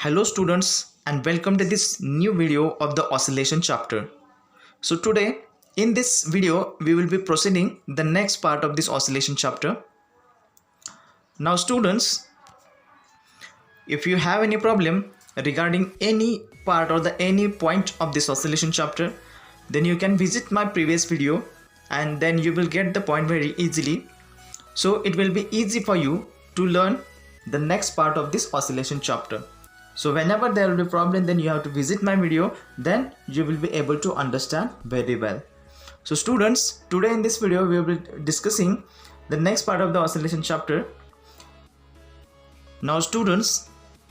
Hello students and welcome to this new video of the oscillation chapter. So today in this video we will be proceeding the next part of this oscillation chapter. Now students, if you have any problem regarding any part or any point of this oscillation chapter, then you can visit my previous video and then you will get the point very easily. So it will be easy for you to learn the next part of this oscillation chapter. So whenever there will be problem, then you have to visit my video, then you will be able to understand very well. So students, today in this video we will be discussing the next part of the oscillation chapter. Now students,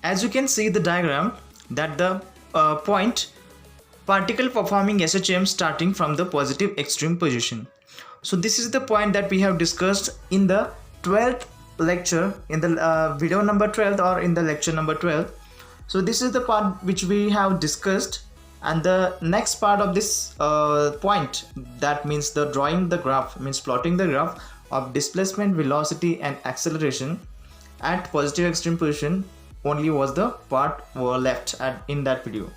as you can see the diagram, that the point particle performing SHM starting from the positive extreme position. So this is the point that we have discussed in the 12th lecture, in the video number 12 or in the lecture number 12. So this is the part which we have discussed, and the next part of this point, that means the drawing the graph, means plotting the graph of displacement, velocity and acceleration at positive extreme position, only was the part left in that video.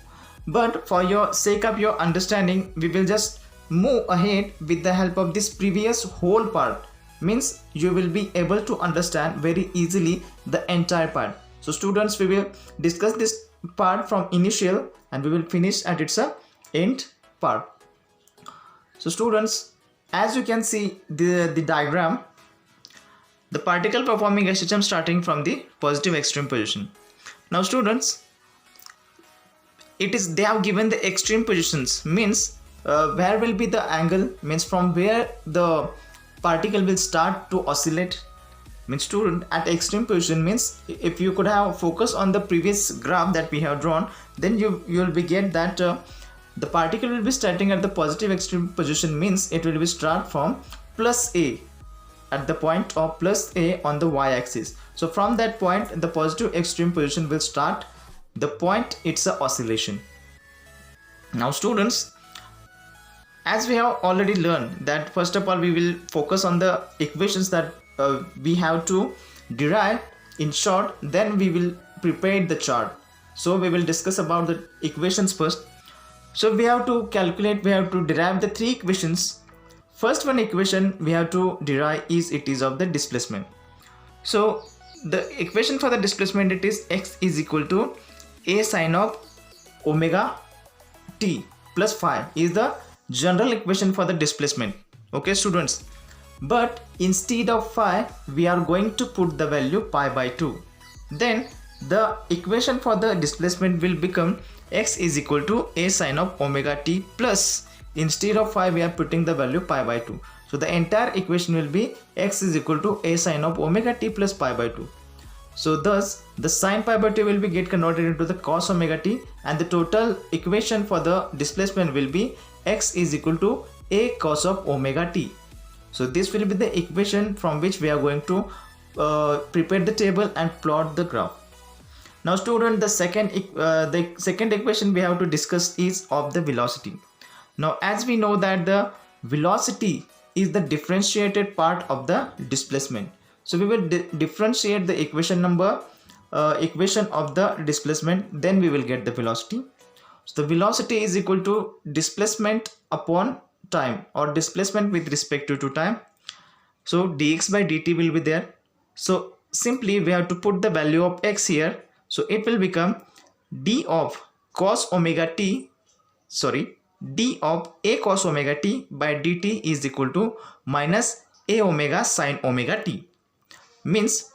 But for your sake of your understanding, we will just move ahead with the help of this previous whole part, means you will be able to understand very easily the entire part. So students, we will discuss this part from initial and we will finish at its end part. So students, as you can see the diagram, the particle performing SHM starting from the positive extreme position. Now students, they have given the extreme positions, means where will be the angle, means from where the particle will start to oscillate. Means student, at extreme position, means if you could have focus on the previous graph that we have drawn, then you will be get that the particle will be starting at the positive extreme position, means it will be start from plus A at the point of plus A on the y-axis. So from that point the positive extreme position will start the point, it's a oscillation. Now students, as we have already learned that first of all we will focus on the equations that we have to derive in short, then we will prepare the chart. So we will discuss about the equations first. So we have to calculate, we have to derive the three equations. First one equation we have to derive is of the displacement. So the equation for the displacement, it is x is equal to a sine of omega t plus phi is the general equation for the displacement. Okay students, but instead of phi we are going to put the value pi by 2. Then the equation for the displacement will become x is equal to a sine of omega t plus, instead of phi we are putting the value pi by 2. So the entire equation will be x is equal to a sine of omega t plus pi by 2. So thus the sine pi by 2 will be get converted into the cos omega t, and the total equation for the displacement will be x is equal to a cos of omega t. So this will be the equation from which we are going to prepare the table and plot the graph. Now student, the second equation we have to discuss is of the velocity. Now as we know that the velocity is the differentiated part of the displacement. So we will differentiate the equation of the displacement, then we will get the velocity. So the velocity is equal to displacement upon time, or displacement with respect to time. So dx by dt will be there. So simply we have to put the value of x here. So it will become d of cos omega t, d of a cos omega t by dt is equal to minus a omega sine omega t. Means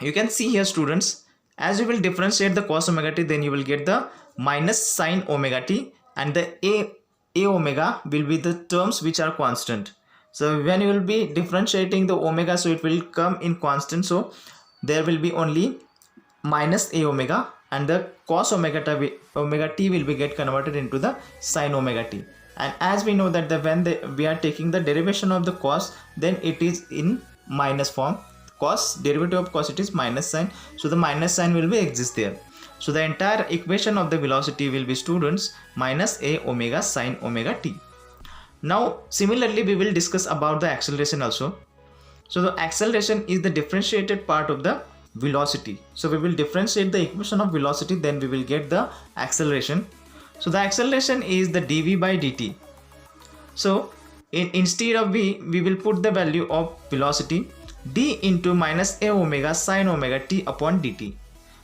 you can see here students, as you will differentiate the cos omega t, then you will get the minus sine omega t, and the a omega will be the terms which are constant. So when you will be differentiating the omega, so it will come in constant, so there will be only minus a omega, and the cos omega t will be get converted into the sine omega t. And as we know that when we are taking the derivation of the cos, then it is in minus form. Cos, derivative of cos, it is minus sign, so the minus sign will be exist there. So the entire equation of the velocity will be students minus a omega sine omega t. Now similarly we will discuss about the acceleration also. So the acceleration is the differentiated part of the velocity. So we will differentiate the equation of velocity, then we will get the acceleration. So the acceleration is the dv by dt. So instead of v, we will put the value of velocity d into minus a omega sine omega t upon dt.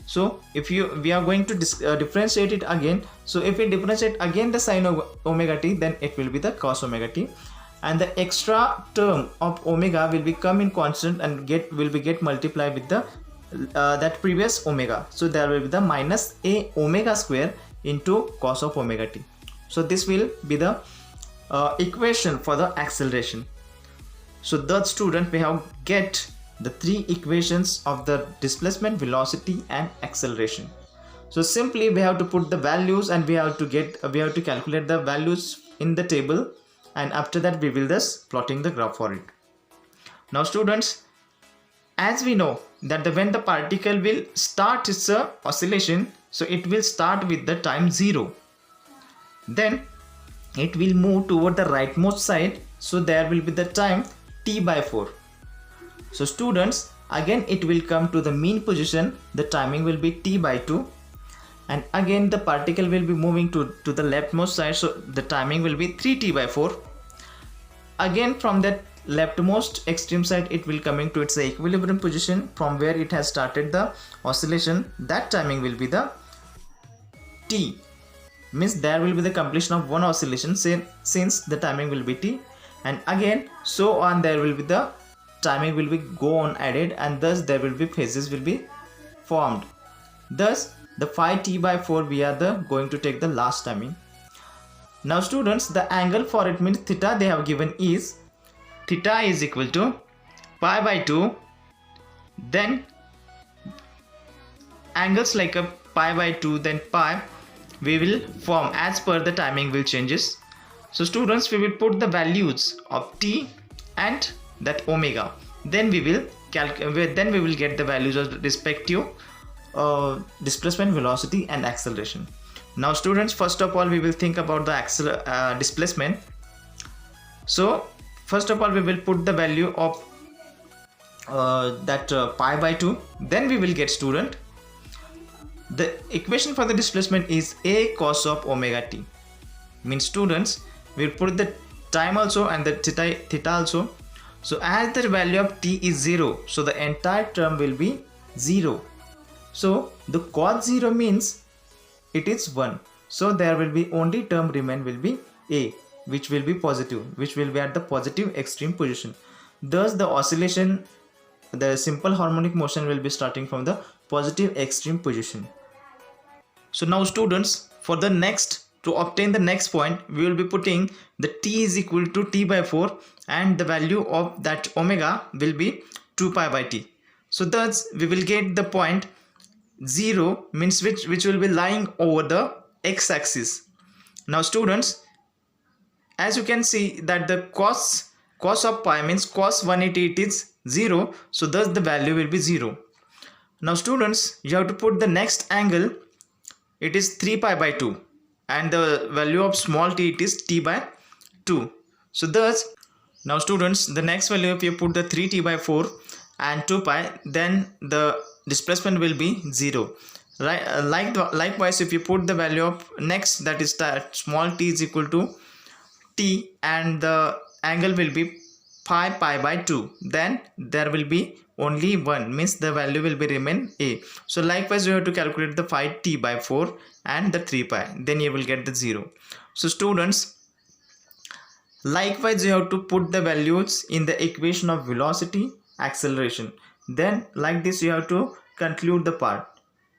So if we are going to differentiate it again. So if we differentiate again the sine omega t, then it will be the cos omega t, and the extra term of omega will become in constant and will be multiplied with the that previous omega. So there will be the minus a omega square into cos of omega t. So this will be the equation for the acceleration. So the student, we have get the three equations of the displacement, velocity and acceleration. So simply we have to put the values and we have to calculate the values in the table, and after that we will just plotting the graph for it. Now students, as we know that when the particle will start its oscillation, so it will start with the time 0, then it will move toward the rightmost side, so there will be the time t by 4. So students, again it will come to the mean position, the timing will be t by 2, and again the particle will be moving to the leftmost side, so the timing will be 3t by 4. Again from that leftmost extreme side it will coming to its equilibrium position from where it has started the oscillation, that timing will be the t, means there will be the completion of one oscillation since the timing will be t, and again so on there will be the timing will be go on added, and thus there will be phases will be formed. Thus the 5t by 4 we are going to take the last timing. Now students, the angle for it means theta they have given is theta is equal to pi by 2, then angles like a pi by 2 then pi we will form as per the timing will changes. So students, we will put the values of t and that omega, then we will get the values of respective displacement, velocity and acceleration. Now students, first of all we will think about the displacement. So first of all we will put the value of pi by 2, then we will get student the equation for the displacement is a cos of omega t, means students we will put the time also and the theta also. So as the value of t is 0, so the entire term will be 0. So the cos 0 means it is 1, so there will be only term remain will be a, which will be positive, which will be at the positive extreme position. Thus the oscillation, the simple harmonic motion will be starting from the positive extreme position. So now students, for the next, to obtain the next point, we will be putting the t is equal to t by 4 and the value of that omega will be 2 pi by t. So thus we will get the point 0, means which will be lying over the x-axis. Now students, as you can see that the cos of pi means cos 180 it is 0, so thus the value will be 0. Now students, you have to put the next angle, it is 3 pi by 2 and the value of small t it is t by 2. So thus now students, the next value if you put the 3t by 4 and 2 pi, then the displacement will be 0, right? Likewise if you put the value of next, that is that small t is equal to t and the angle will be pi by 2, then there will be only 1, means the value will be remain a. So likewise you have to calculate the 5t by 4 and the 3 pi, then you will get the 0. So students, likewise you have to put the values in the equation of velocity, acceleration, then like this you have to conclude the part.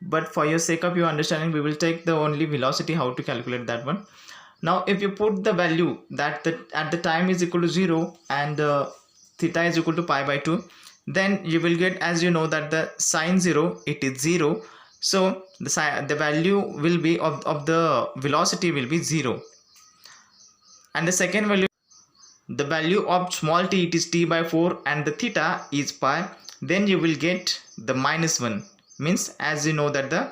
But for your sake of your understanding, we will take the only velocity, how to calculate that one. Now if you put the value that at the time is equal to 0 and theta is equal to pi by 2, then you will get, as you know that the sine 0 it is 0, so the value will be of the velocity will be 0, and the second value, the value of small t it is t by 4 and the theta is pi, then you will get the minus 1, means as you know that the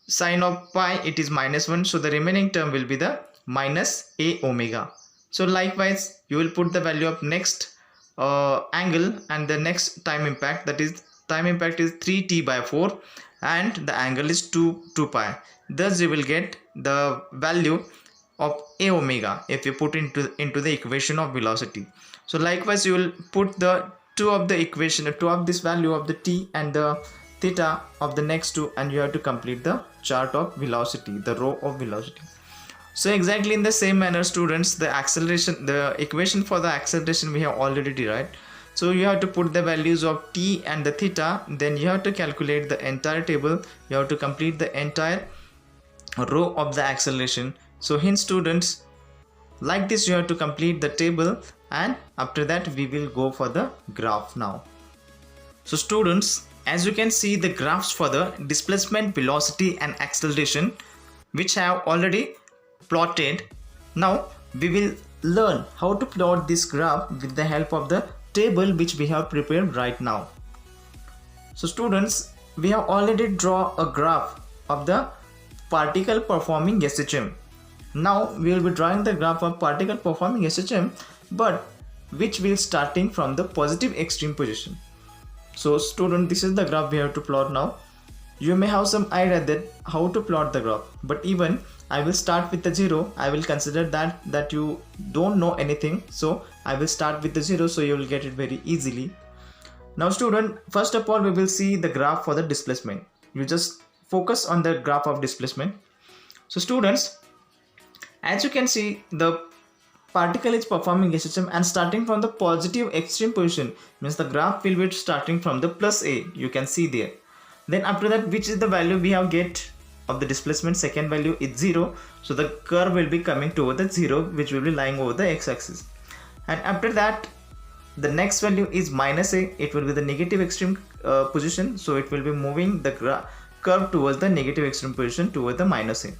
sine of pi it is minus 1, so the remaining term will be the minus a omega. So likewise you will put the value of next angle and the next time impact, that is time impact is 3t/4 and the angle is 2 pi. Thus you will get the value of a omega if you put into the equation of velocity. So likewise you will put the two of this value of the t and the theta of the next two, and you have to complete the chart of velocity, the row of velocity. So exactly in the same manner, students, the equation for the acceleration we have already derived. So you have to put the values of t and the theta, then you have to calculate the entire table, you have to complete the entire row of the acceleration. So hence students, like this you have to complete the table, and after that we will go for the graph now. So students, as you can see the graphs for the displacement, velocity and acceleration which I have already plotted. Now we will learn how to plot this graph with the help of the table which we have prepared right now. So students, we have already drawn a graph of the particle performing SHM. Now we will be drawing the graph of particle performing SHM, but which will starting from the positive extreme position. So student, this is the graph we have to plot now. You may have some idea that how to plot the graph, but even I will start with the 0. I will consider that you don't know anything, so I will start with the 0, so you will get it very easily. Now student, first of all we will see the graph for the displacement. You just focus on the graph of displacement. So students, as you can see, the particle is performing SHM and starting from the positive extreme position, means the graph will be starting from the plus a, you can see there. Then after that, which is the value we have get of the displacement? Second value is 0, so the curve will be coming toward the 0, which will be lying over the x-axis. And after that, the next value is minus a, it will be the negative extreme position, so it will be moving the curve towards the negative extreme position toward the minus a.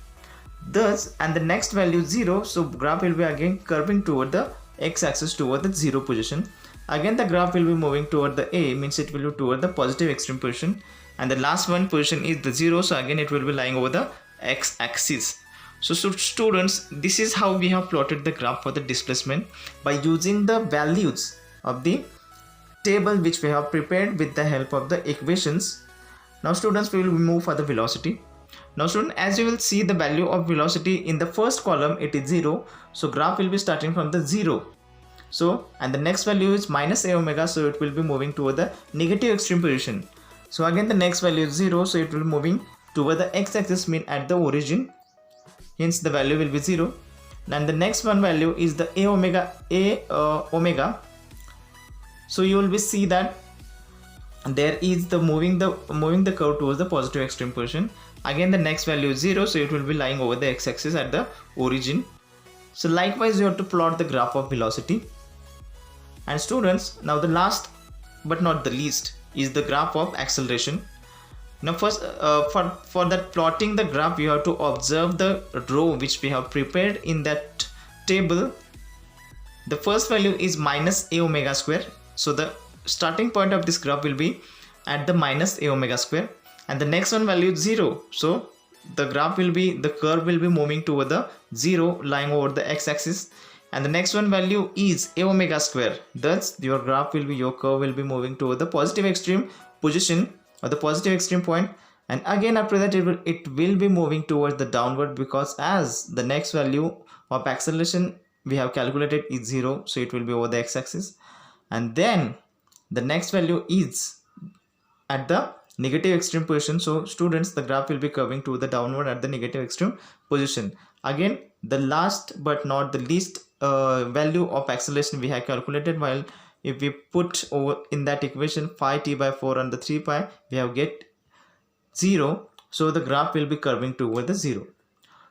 Thus, and the next value 0, so graph will be again curving toward the x-axis toward the 0 position. Again the graph will be moving toward the a, means it will be toward the positive extreme position, and the last one position is the 0, so again it will be lying over the x-axis. So students, this is how we have plotted the graph for the displacement by using the values of the table which we have prepared with the help of the equations. Now students, we will move for the velocity. Now student, as you will see the value of velocity in the first column, it is 0, so graph will be starting from the 0. So, and the next value is minus a omega, so it will be moving toward the negative extreme position. So again the next value is 0, so it will be moving toward the x-axis, mean at the origin, hence the value will be 0. And the next one value is the a omega. So you will be see that there is the moving the curve towards the positive extreme position. Again the next value is 0, so it will be lying over the x-axis at the origin. So likewise you have to plot the graph of velocity. And students, now the last but not the least is the graph of acceleration. Now first for that plotting the graph, you have to observe the row which we have prepared in that table. The first value is minus a omega square, so the starting point of this graph will be at the minus a omega square, and the next one value is 0, so the curve will be moving toward the 0, lying over the x-axis. And the next one value is a omega square, thus your curve will be moving toward the positive extreme position or the positive extreme point. And again after that it will be moving towards the downward, because as the next value of acceleration we have calculated is 0, so it will be over the x-axis. And then the next value is at the negative extreme position, so students, the graph will be curving to the downward at the negative extreme position. Again the last but not the least value of acceleration we have calculated, while if we put over in that equation 5t/4 and the 3 pi, we have get 0, so the graph will be curving toward the 0.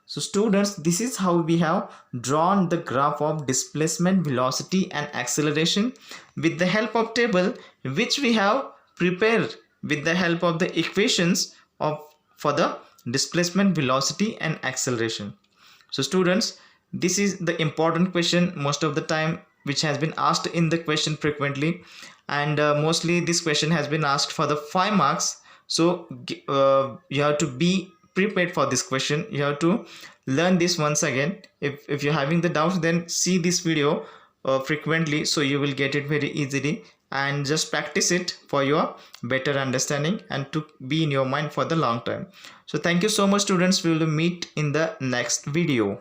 So students, this is how we have drawn the graph of displacement, velocity and acceleration with the help of table which we have prepared with the help of the equations for the displacement, velocity and acceleration. So students, this is the important question most of the time which has been asked in the question frequently, and mostly this question has been asked for the 5 marks. So you have to be prepared for this question. You have to learn this once again. If you're having the doubts, then see this video frequently, so you will get it very easily. and just practice it for your better understanding and to be in your mind for the long time. So thank you so much students. We will meet in the next video.